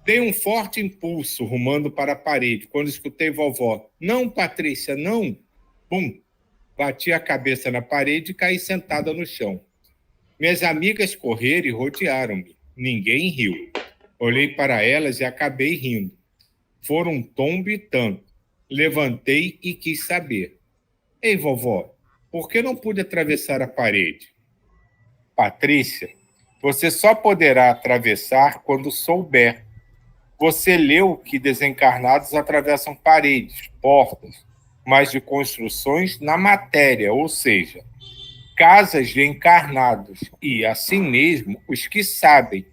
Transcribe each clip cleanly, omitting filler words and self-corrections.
Dei um forte impulso rumando para a parede, quando escutei vovó: "Não, Patrícia, não!" Bum! Bati a cabeça na parede e caí sentada no chão. Minhas amigas correram e rodearam-me. Ninguém riu. Olhei para elas e acabei rindo. Foram um tombo e tanto. Levantei e quis saber: "Ei, vovó, por que não pude atravessar a parede?" "Patrícia, você só poderá atravessar quando souber. Você leu que desencarnados atravessam paredes, portas, mas de construções na matéria, ou seja, casas de encarnados. E, assim mesmo, os que sabem,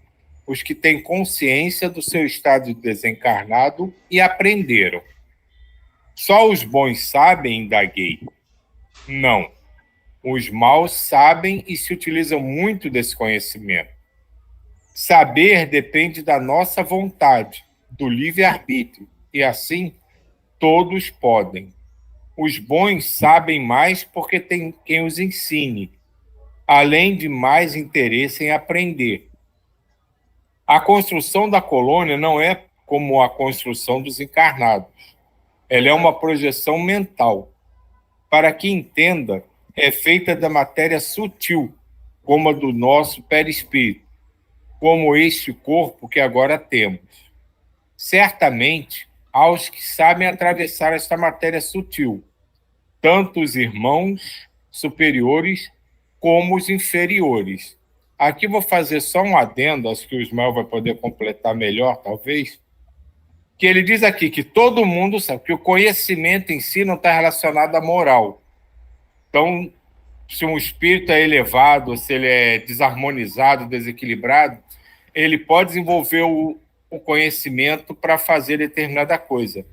os que têm consciência do seu estado de desencarnado e aprenderam. Só os bons sabem", indaguei. "Não. Os maus sabem e se utilizam muito desse conhecimento. Saber depende da nossa vontade, do livre-arbítrio, e assim todos podem. Os bons sabem mais porque tem quem os ensine, além de mais interesse em aprender. A construção da colônia não é como a construção dos encarnados. Ela é uma projeção mental. Para que entenda, é feita da matéria sutil, como a do nosso perispírito, como este corpo que agora temos. Certamente, há os que sabem atravessar esta matéria sutil, tanto os irmãos superiores como os inferiores. Aqui vou fazer só um adendo, acho que o Ismael vai poder completar melhor, talvez, que ele diz aqui que todo mundo sabe que o conhecimento em si não está relacionado à moral. Então, se um espírito é elevado, se ele é desarmonizado, desequilibrado, ele pode desenvolver o conhecimento para fazer determinada coisa,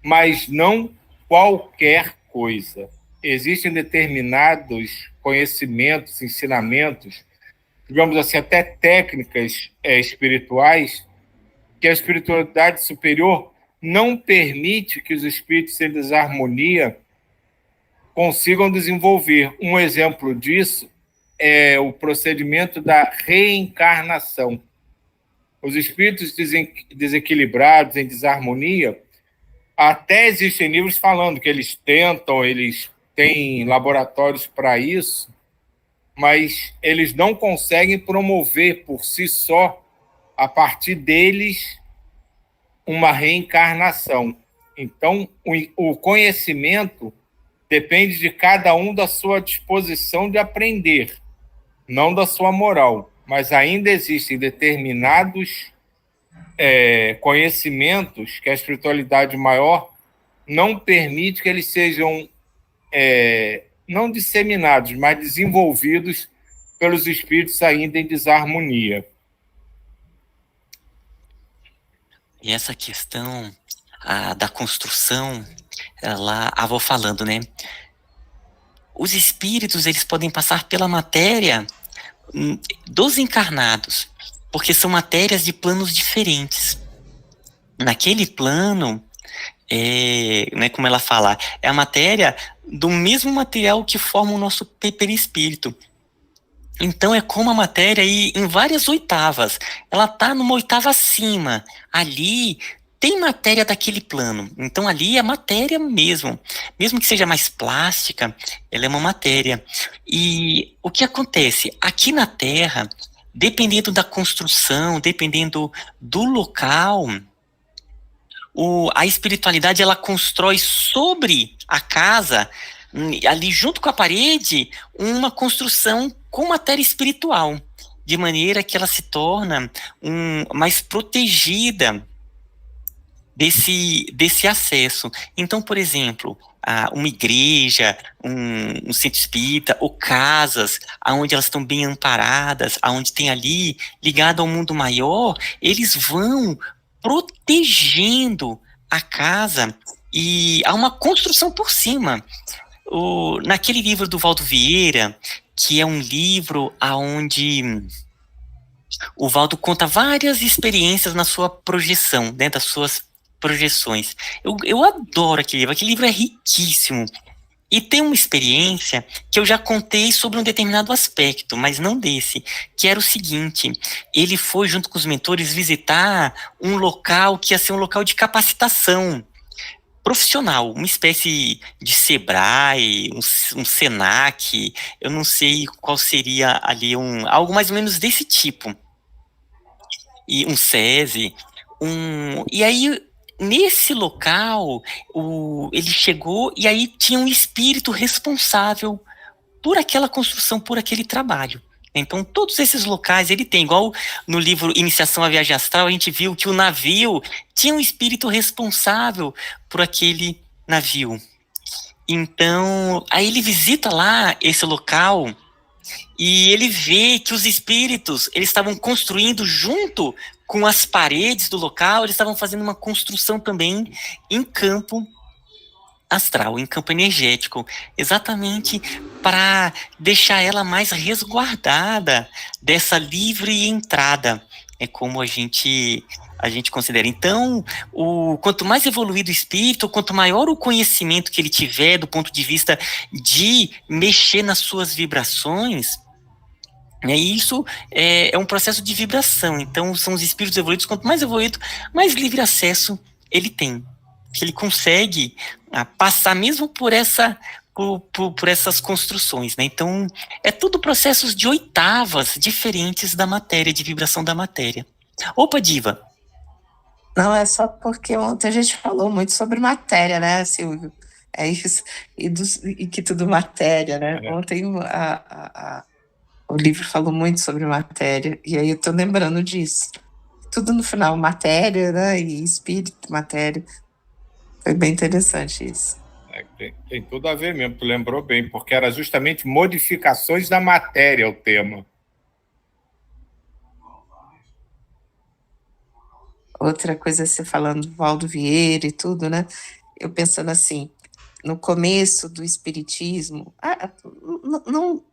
mas não qualquer coisa. Existem determinados conhecimentos, ensinamentos, digamos assim, até técnicas espirituais, que a espiritualidade superior não permite que os espíritos em desarmonia consigam desenvolver. Um exemplo disso é o procedimento da reencarnação. Os espíritos desequilibrados, em desarmonia, até existem livros falando que eles tentam, eles têm laboratórios para isso, mas eles não conseguem promover por si só, a partir deles, uma reencarnação. Então, o conhecimento depende de cada um da sua disposição de aprender, não da sua moral. Mas ainda existem determinados conhecimentos que a espiritualidade maior não permite que eles sejam não disseminados, mas desenvolvidos pelos espíritos ainda em desarmonia. E essa questão da construção, ela, a avó falando, né? Os espíritos, eles podem passar pela matéria dos encarnados, porque são matérias de planos diferentes. Naquele plano, né, como ela fala, é a matéria do mesmo material que forma o nosso perispírito. Então é como a matéria em várias oitavas. Ela está numa oitava acima. Ali tem matéria daquele plano. Então ali é matéria mesmo. Mesmo que seja mais plástica, ela é uma matéria. E o que acontece? Aqui na Terra, dependendo da construção, dependendo do local, a espiritualidade ela constrói sobre a casa, ali junto com a parede, uma construção com matéria espiritual, de maneira que ela se torna mais protegida desse acesso. Então, por exemplo, uma igreja, um centro espírita, ou casas onde elas estão bem amparadas, onde tem ali, ligado ao mundo maior, eles vão protegendo a casa e há uma construção por cima. Naquele livro do Valdo Vieira, que é um livro onde o Valdo conta várias experiências na sua projeção, das suas projeções. Eu adoro aquele livro é riquíssimo. E tem uma experiência que eu já contei sobre um determinado aspecto, mas não desse, que era o seguinte: ele foi, junto com os mentores, visitar um local que ia ser um local de capacitação profissional, uma espécie de Sebrae, um Senac, eu não sei qual seria ali, algo mais ou menos desse tipo, e um SESI, e aí nesse local ele chegou e aí tinha um espírito responsável por aquela construção, por aquele trabalho. Então, todos esses locais ele tem, igual no livro Iniciação à Viagem Astral, a gente viu que o navio tinha um espírito responsável por aquele navio. Então, aí ele visita lá esse local e ele vê que os espíritos, eles estavam construindo junto com as paredes do local, eles estavam fazendo uma construção também em campo astral, em campo energético, exatamente para deixar ela mais resguardada dessa livre entrada. É como a gente considera. Então, quanto mais evoluído o espírito, quanto maior o conhecimento que ele tiver do ponto de vista de mexer nas suas vibrações, né, isso é um processo de vibração. Então, são os espíritos evoluídos, quanto mais evoluído, mais livre acesso ele tem. Que ele consegue passar mesmo por essas construções, né? Então, é tudo processos de oitavas diferentes da matéria, de vibração da matéria. Opa, Diva! Não, é só porque ontem a gente falou muito sobre matéria, né, Silvio? É isso, e que tudo matéria, né? Ontem o livro falou muito sobre matéria, e aí eu tô lembrando disso. Tudo no final, matéria, né? E espírito, matéria. Foi bem interessante isso. Tem tudo a ver mesmo, tu lembrou bem, porque era justamente modificações da matéria o tema. Outra coisa, você falando do Valdo Vieira e tudo, né? Eu pensando assim, no começo do espiritismo, não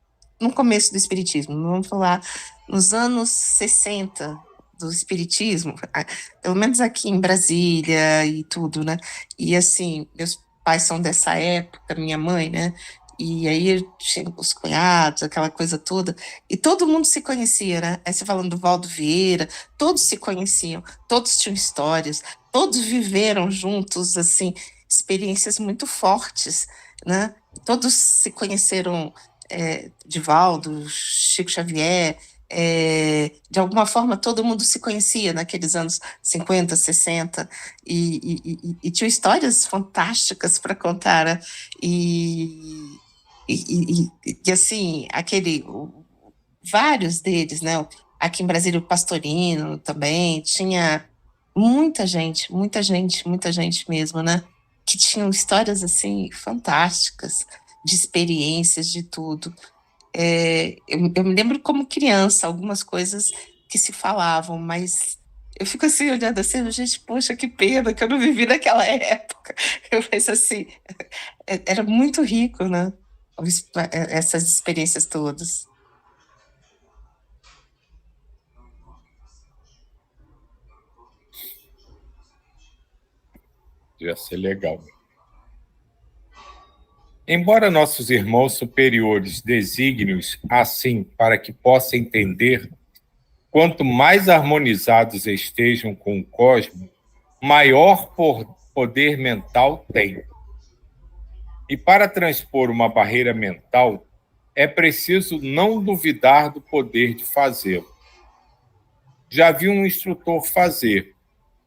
no começo do espiritismo, vamos falar nos anos 60 do espiritismo, pelo menos aqui em Brasília e tudo, né? E assim, meus pais são dessa época, minha mãe, né? E aí tinha os cunhados, aquela coisa toda, e todo mundo se conhecia, né? Aí você falando do Valdo Vieira, todos se conheciam, todos tinham histórias, todos viveram juntos, assim, experiências muito fortes, né? Todos se conheceram, Divaldo, Chico Xavier, de alguma forma todo mundo se conhecia naqueles anos 50, 60, e tinha histórias fantásticas para contar, né? E assim, vários deles, né? Aqui em Brasília, o Pastorino também, tinha muita gente, muita gente, muita gente mesmo, né? Que tinham histórias, assim, fantásticas, de experiências, de tudo. Eu me lembro como criança, algumas coisas que se falavam, mas eu fico assim, olhando assim, gente, poxa, que pena que eu não vivi naquela época. Eu penso assim, era muito rico, né? Essas experiências todas. Ia ser legal. Embora nossos irmãos superiores designem-os assim para que possa entender, quanto mais harmonizados estejam com o cosmos, maior poder mental têm. E para transpor uma barreira mental, é preciso não duvidar do poder de fazê-lo. Já vi um instrutor fazer.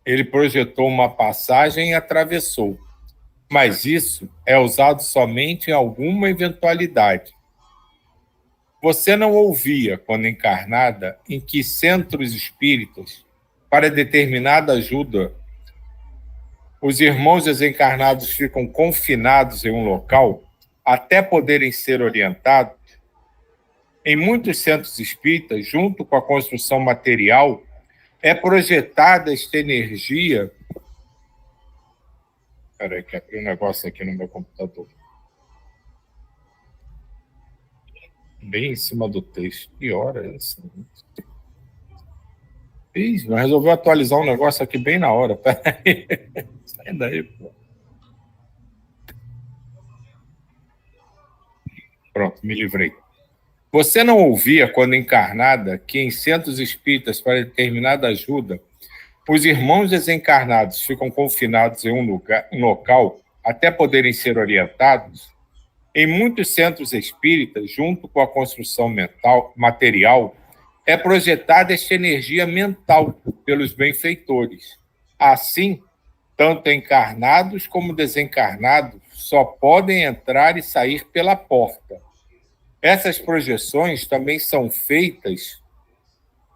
Ele projetou uma passagem e atravessou. Mas isso é usado somente em alguma eventualidade. Você não ouvia, quando encarnada, em que centros espíritas, para determinada ajuda, os irmãos desencarnados ficam confinados em um local até poderem ser orientados? Em muitos centros espíritas, junto com a construção material, é projetada esta energia. Espera aí, que abriu um negócio aqui no meu computador. Bem em cima do texto. Que hora é essa? Ih, resolveu atualizar um negócio aqui bem na hora. Peraí. Sai daí, pô. Pronto, me livrei. Você não ouvia, quando encarnada, que em centros espíritas para determinada ajuda, os irmãos desencarnados ficam confinados em um local até poderem ser orientados? Em muitos centros espíritas, junto com a construção material, é projetada esta energia mental pelos benfeitores. Assim, tanto encarnados como desencarnados só podem entrar e sair pela porta. Essas projeções também são feitas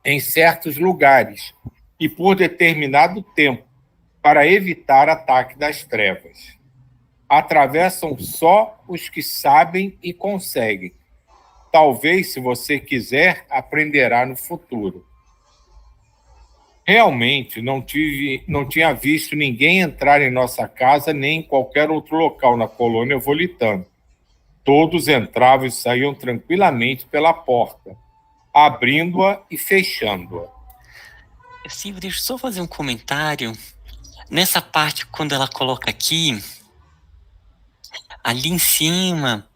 em certos lugares e por determinado tempo, para evitar ataque das trevas. Atravessam só os que sabem e conseguem. Talvez, se você quiser, aprenderá no futuro. Realmente, não tinha visto ninguém entrar em nossa casa nem em qualquer outro local na colônia Volitano. Todos entravam e saíam tranquilamente pela porta, abrindo-a e fechando-a. Silvio, deixa eu só fazer um comentário. Nessa parte, quando ela coloca aqui, ali em cima,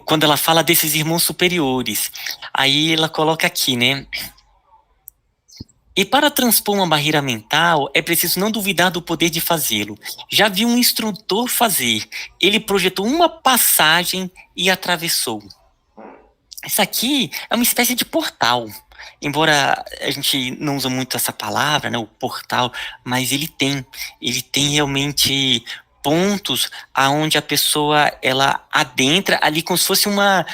quando ela fala desses irmãos superiores, aí ela coloca aqui, né? E para transpor uma barreira mental, é preciso não duvidar do poder de fazê-lo. Já vi um instrutor fazer. Ele projetou uma passagem e atravessou. Isso aqui é uma espécie de portal. Embora a gente não use muito essa palavra, né, o portal, mas ele tem realmente pontos aonde a pessoa ela adentra ali como se fosse uma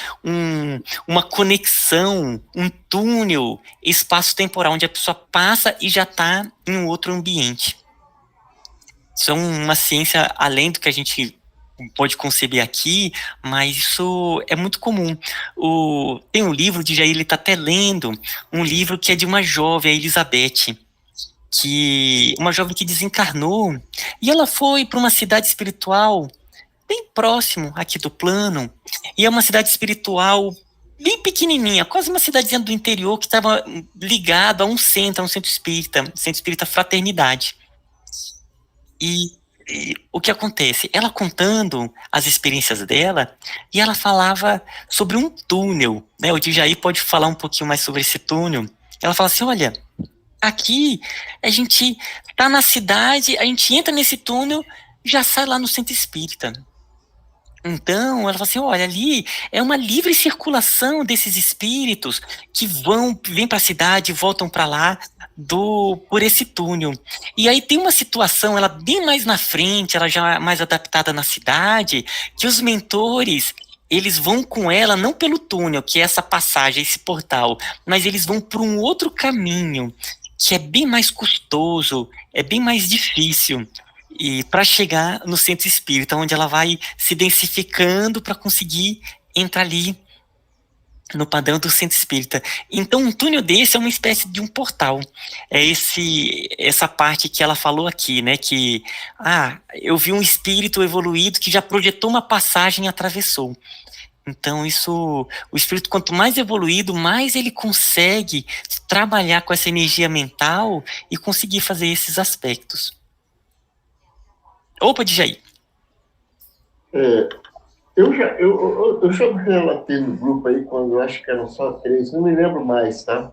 conexão, um túnel espaço-temporal, onde a pessoa passa e já está em um outro ambiente. Isso é uma ciência além do que a gente pode conceber aqui, mas isso é muito comum. Tem um livro de Jair, ele está até lendo, um livro que é de uma jovem, a Elizabeth, uma jovem que desencarnou, e ela foi para uma cidade espiritual bem próximo aqui do plano, e é uma cidade espiritual bem pequenininha, quase uma cidadezinha do interior que estava ligado a um centro espírita Fraternidade. E o que acontece? Ela contando as experiências dela, e ela falava sobre um túnel, né? O Djaí pode falar um pouquinho mais sobre esse túnel. Ela fala assim, olha, aqui a gente tá na cidade, a gente entra nesse túnel, já sai lá no centro espírita. Então, ela fala assim, olha, ali é uma livre circulação desses espíritos que vêm para a cidade, voltam para lá por esse túnel. E aí tem uma situação, ela bem mais na frente, ela já mais adaptada na cidade, que os mentores, eles vão com ela não pelo túnel, que é essa passagem, esse portal, mas eles vão por um outro caminho, que é bem mais custoso, é bem mais difícil, e para chegar no centro espírita, onde ela vai se densificando para conseguir entrar ali no padrão do centro espírita. Então, um túnel desse é uma espécie de um portal. É essa parte que ela falou aqui, né? Que, eu vi um espírito evoluído que já projetou uma passagem e atravessou. Então, o espírito, quanto mais evoluído, mais ele consegue trabalhar com essa energia mental e conseguir fazer esses aspectos. Opa, Djaí. Eu já relatei no grupo aí, quando eu acho que eram só 3, não me lembro mais, tá?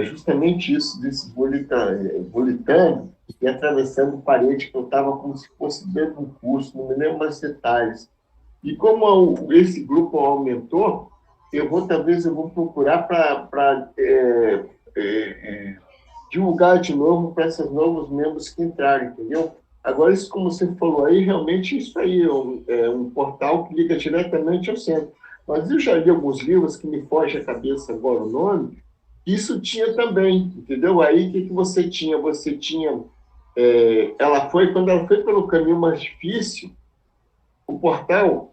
Justamente isso, desse volitando e atravessando parede, que eu estava como se fosse dentro de um curso, não me lembro mais detalhes. E como esse grupo aumentou, talvez eu vou procurar para divulgar de novo para esses novos membros que entrarem, entendeu? Agora, isso, como você falou aí, realmente isso aí é um portal que liga diretamente ao centro. Mas eu já li alguns livros que me foge a cabeça agora o nome, isso tinha também, entendeu? Aí, o que você tinha? Quando ela foi pelo caminho mais difícil, o portal,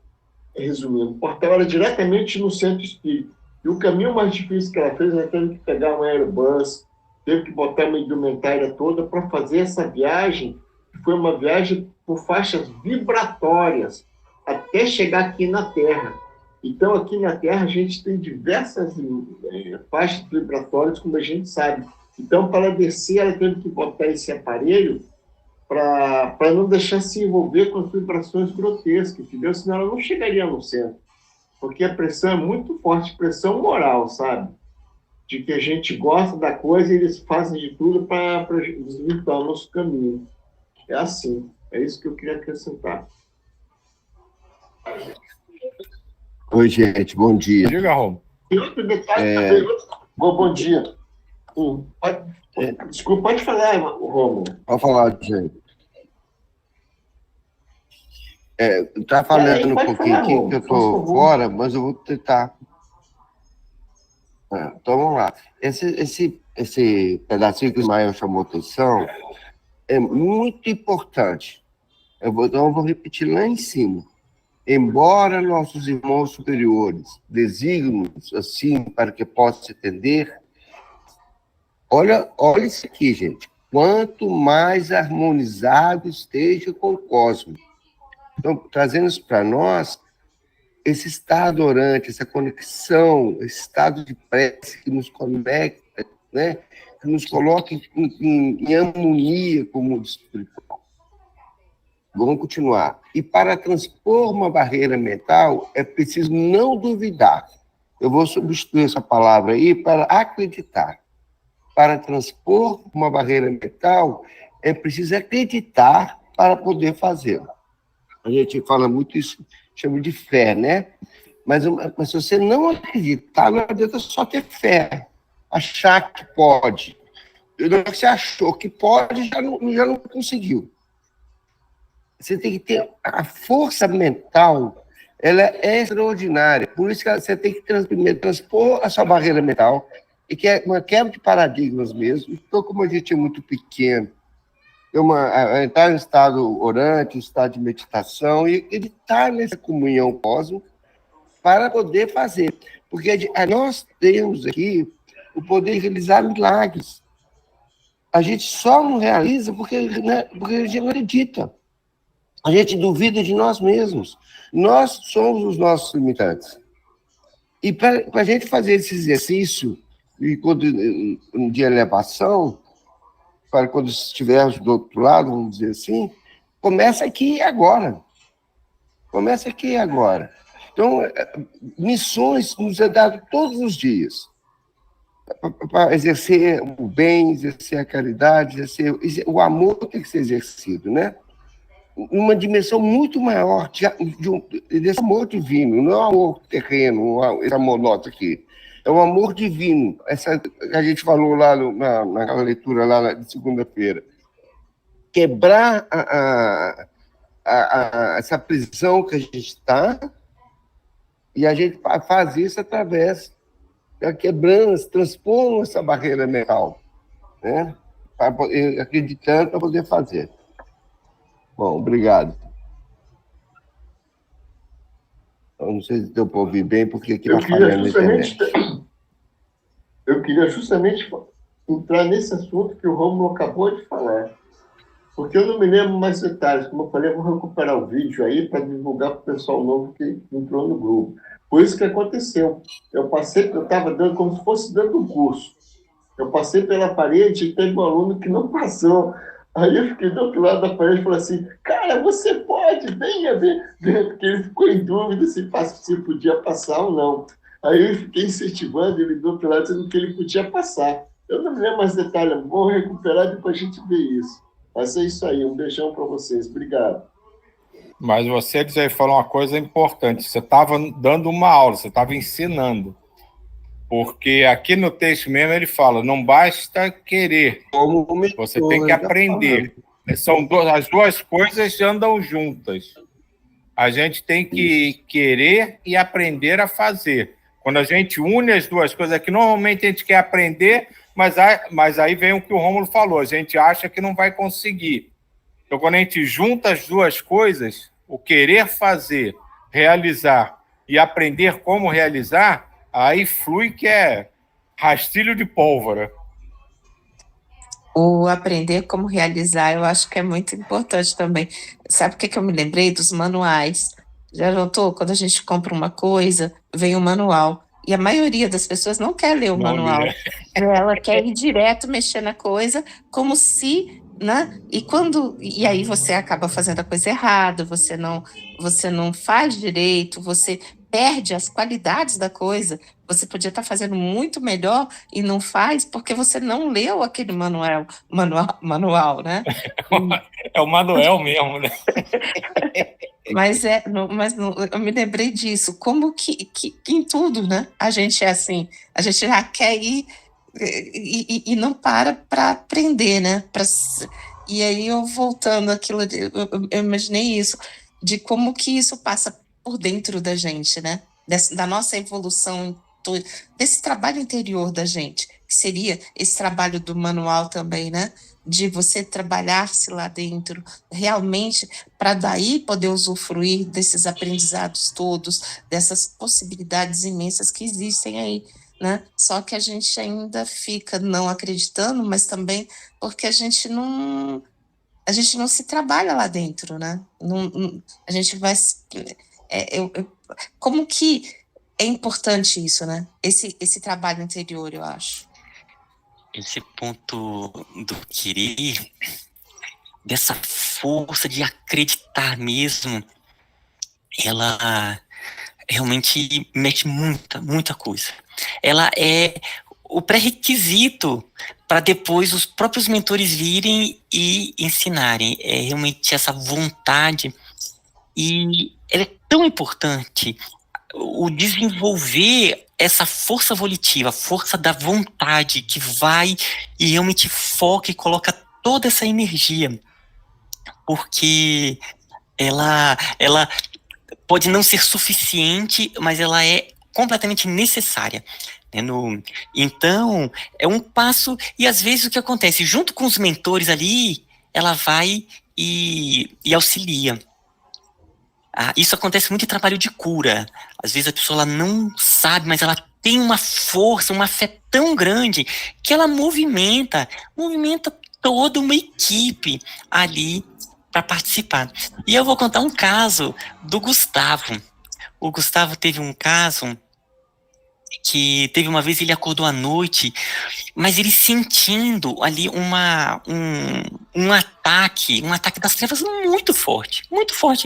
resumindo, o portal era diretamente no centro espírita. E o caminho mais difícil que ela fez, ela teve que pegar um Airbus, teve que botar uma indumentária toda para fazer essa viagem. Foi uma viagem por faixas vibratórias até chegar aqui na Terra. Então, aqui na Terra, a gente tem diversas faixas vibratórias, como a gente sabe. Então, para descer, ela teve que botar esse aparelho para não deixar se envolver com as vibrações grotescas, entendeu? Senão ela não chegaria no centro. Porque a pressão é muito forte, pressão moral, sabe? De que a gente gosta da coisa e eles fazem de tudo para desvirtuar o nosso caminho. É assim. É isso que eu queria acrescentar. Oi, gente, bom dia. Diga, Romulo. E outro detalhe também. Bom dia. Desculpa, pode falar, Romulo. Pode falar, gente. Tá falando um pouquinho aqui, que eu estou fora, mas eu vou tentar. Então, vamos lá. Esse pedacinho que o Ismael chamou atenção é muito importante. Então, eu vou repetir lá em cima. Embora nossos irmãos superiores designem-nos assim para que possa se entender, olha isso aqui, gente. Quanto mais harmonizado esteja com o cosmos. Então, trazendo isso para nós, esse estado orante, essa conexão, esse estado de prece que nos conecta, né? Que nos coloca em harmonia com o mundo espiritual. Vamos continuar. E para transpor uma barreira mental, é preciso não duvidar. Eu vou substituir essa palavra aí para acreditar. Para transpor uma barreira mental, é preciso acreditar para poder fazê-lo. A gente fala muito isso, chama de fé, né? Mas se você não acreditar, não adianta só ter fé. Achar que pode. Na hora que você achou que pode, já não conseguiu. Você tem que ter a força mental, ela é extraordinária. Por isso que você tem que primeiro transpor a sua barreira mental, e que é uma quebra de paradigmas mesmo. Então, como a gente é muito pequeno, entrar em estado orante, em estado de meditação, e ele está nessa comunhão cósmica para poder fazer. Porque nós temos aqui o poder de realizar milagres. A gente só não realiza porque a gente não acredita. A gente duvida de nós mesmos. Nós somos os nossos limitantes. E para a gente fazer esse exercício de elevação, para quando estivermos do outro lado, vamos dizer assim, começa aqui e agora. Começa aqui e agora. Então, missões nos é dado todos os dias. Para exercer o bem, exercer a caridade, o amor tem que ser exercido, né? Uma dimensão muito maior desse amor divino, não é um amor terreno, esse amor nosso aqui. É um amor divino, essa que a gente falou lá naquela leitura lá de segunda-feira. Quebrar essa prisão que a gente está, e a gente faz isso através quebrando, transpondo essa barreira mental, né? Acreditando para poder fazer. Bom, obrigado. Eu não sei se deu para ouvir bem, porque aqui está falhando na internet. Eu queria justamente entrar nesse assunto que o Romulo acabou de falar. Porque eu não me lembro mais detalhes. Como eu falei, eu vou recuperar o vídeo aí para divulgar para o pessoal novo que entrou no grupo. Foi isso que aconteceu. Eu estava dando como se fosse dando um curso. Eu passei pela parede e teve um aluno que não passou. Aí eu fiquei do outro lado da parede e falei assim, cara, você pode, venha ver. Porque ele ficou em dúvida se podia passar ou não. Aí eu fiquei incentivando ele do outro lado, dizendo que ele podia passar. Eu não me lembro mais detalhes, vou recuperar e depois a gente vê isso. Mas é isso aí, um beijão para vocês, obrigado. Mas você falou uma coisa importante, você estava dando uma aula, você estava ensinando. Porque aqui no texto mesmo ele fala, não basta querer, você tem que aprender. As duas coisas andam juntas. A gente tem que querer e aprender a fazer. Quando a gente une as duas coisas, aqui normalmente a gente quer aprender, mas aí vem o que o Rômulo falou, a gente acha que não vai conseguir. Então, quando a gente junta as duas coisas, o querer fazer, realizar e aprender como realizar, aí flui que é rastilho de pólvora. O aprender como realizar, eu acho que é muito importante também. Sabe o que eu me lembrei? Dos manuais. Já notou? Quando a gente compra uma coisa, vem o manual. E a maioria das pessoas não quer ler o manual. Ela quer ir direto mexer na coisa, como se né? E aí você acaba fazendo a coisa errada, você não faz direito, você perde as qualidades da coisa. Você podia estar fazendo muito melhor e não faz porque você não leu aquele manual, né? É o Manuel mesmo, né? Eu me lembrei disso, como que em tudo, né? A gente é assim, a gente já quer ir e não para aprender, né? E aí eu voltando àquilo, eu imaginei isso, de como que isso passa por dentro da gente, né? Da nossa evolução, desse trabalho interior da gente, que seria esse trabalho do manual também, né? De você trabalhar-se lá dentro, realmente, para daí poder usufruir desses aprendizados todos, dessas possibilidades imensas que existem aí, né? Só que a gente ainda fica não acreditando, mas também porque a gente não se trabalha lá dentro, né? A gente vai... como que é importante isso, né? Esse trabalho interior, eu acho. Esse ponto do querer, dessa força de acreditar mesmo, ela realmente mexe muita coisa. Ela é o pré-requisito para depois os próprios mentores virem e ensinarem. É realmente essa vontade, e ela é tão importante, o desenvolver essa força volitiva, a força da vontade, que vai e realmente foca e coloca toda essa energia, porque ela pode não ser suficiente, mas ela é completamente necessária. Então, é um passo, e às vezes o que acontece, junto com os mentores ali, ela vai e auxilia. Isso acontece muito em trabalho de cura. Às vezes a pessoa ela não sabe, mas ela tem uma força, uma fé tão grande que ela movimenta toda uma equipe ali para participar. E eu vou contar um caso do Gustavo. O Gustavo teve um caso que teve uma vez, ele acordou à noite, mas ele sentindo ali um ataque das trevas muito forte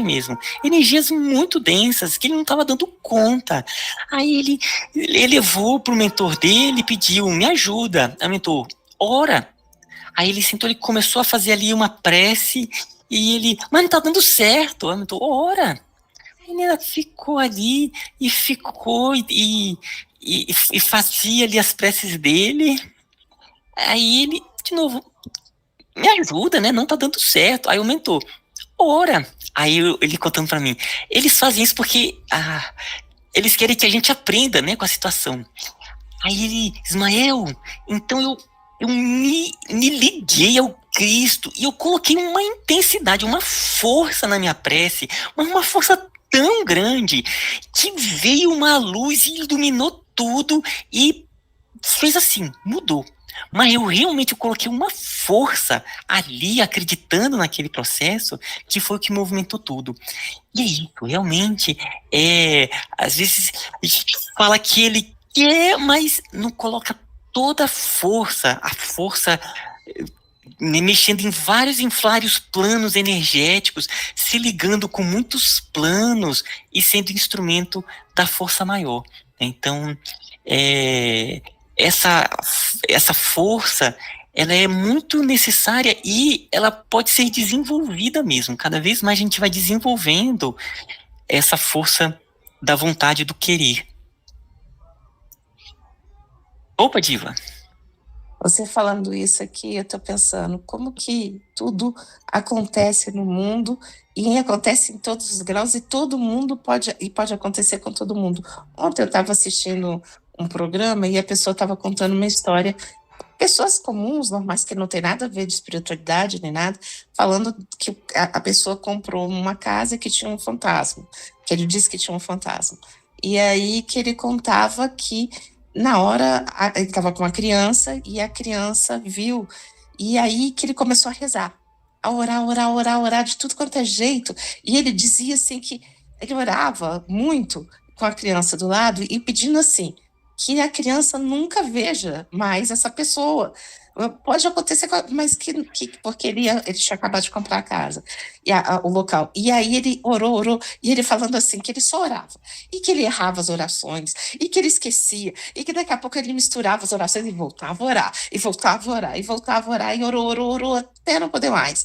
mesmo, energias muito densas, que ele não estava dando conta. Aí ele levou para o mentor dele, pediu, me ajuda. A mentor, ora. Aí ele sentou, ele começou a fazer ali uma prece, e ele, mas não tá dando certo. A mentor, ora. A menina ficou ali, e ficou, e fazia ali as preces dele. Aí ele, de novo, me ajuda, né? Não tá dando certo. Aí o mentor, ora. Aí ele contando pra mim, eles fazem isso porque eles querem que a gente aprenda, né, com a situação. Aí ele, Ismael, então eu me liguei ao Cristo e eu coloquei uma intensidade, uma força na minha prece, uma força tão grande que veio uma luz e iluminou tudo e fez assim, mudou. Mas eu realmente coloquei uma força ali, acreditando naquele processo, que foi o que movimentou tudo. E é isso, realmente, às vezes a gente fala que ele quer, mas não coloca toda a força mexendo em vários planos energéticos, se ligando com muitos planos e sendo instrumento da força maior. Então, essa força, ela é muito necessária e ela pode ser desenvolvida mesmo. Cada vez mais a gente vai desenvolvendo essa força da vontade, do querer. Opa, Diva! Você falando isso aqui, eu estou pensando como que tudo acontece no mundo e acontece em todos os graus e todo mundo pode acontecer com todo mundo. Ontem eu estava assistindo um programa e a pessoa estava contando uma história, pessoas comuns, normais, que não tem nada a ver de espiritualidade nem nada, falando que a pessoa comprou uma casa que tinha um fantasma, que ele disse que tinha um fantasma. E aí que ele contava que na hora, ele estava com uma criança e a criança viu, e aí que ele começou a rezar, a orar de tudo quanto é jeito, e ele dizia assim que ele orava muito com a criança do lado e pedindo assim, que a criança nunca veja mais essa pessoa, Pode acontecer, mas porque ele tinha acabado de comprar a casa, o local. E aí ele orou, e ele falando assim, que ele só orava, e que ele errava as orações, e que ele esquecia, e que daqui a pouco ele misturava as orações e voltava a orar, e voltava a orar, e voltava a orar, e orou até não poder mais.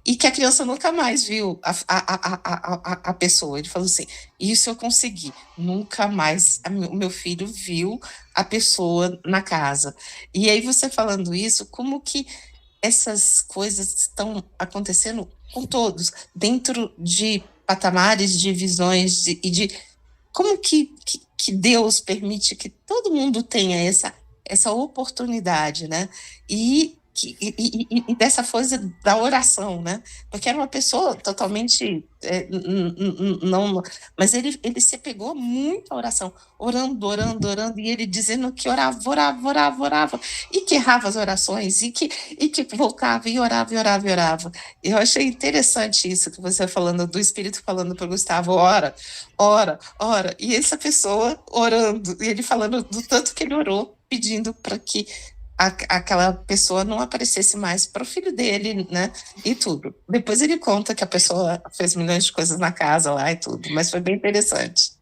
E que a criança nunca mais viu a pessoa. Ele falou assim, isso eu consegui, nunca mais o meu filho viu a pessoa na casa. E aí você falando isso, como que essas coisas estão acontecendo com todos, dentro de patamares, de visões, e de como que Deus permite que todo mundo tenha essa oportunidade, né? E dessa coisa da oração, né? Porque era uma pessoa totalmente não, mas ele se pegou muito à oração, orando, e ele dizendo que orava, e que errava as orações, e que voltava e orava. Eu achei interessante isso que você falando, do Espírito falando para o Gustavo, ora, e essa pessoa orando, e ele falando do tanto que ele orou, pedindo para que aquela pessoa não aparecesse mais para o filho dele, né, e tudo. Depois ele conta que a pessoa fez milhões de coisas na casa lá e tudo, mas foi bem interessante.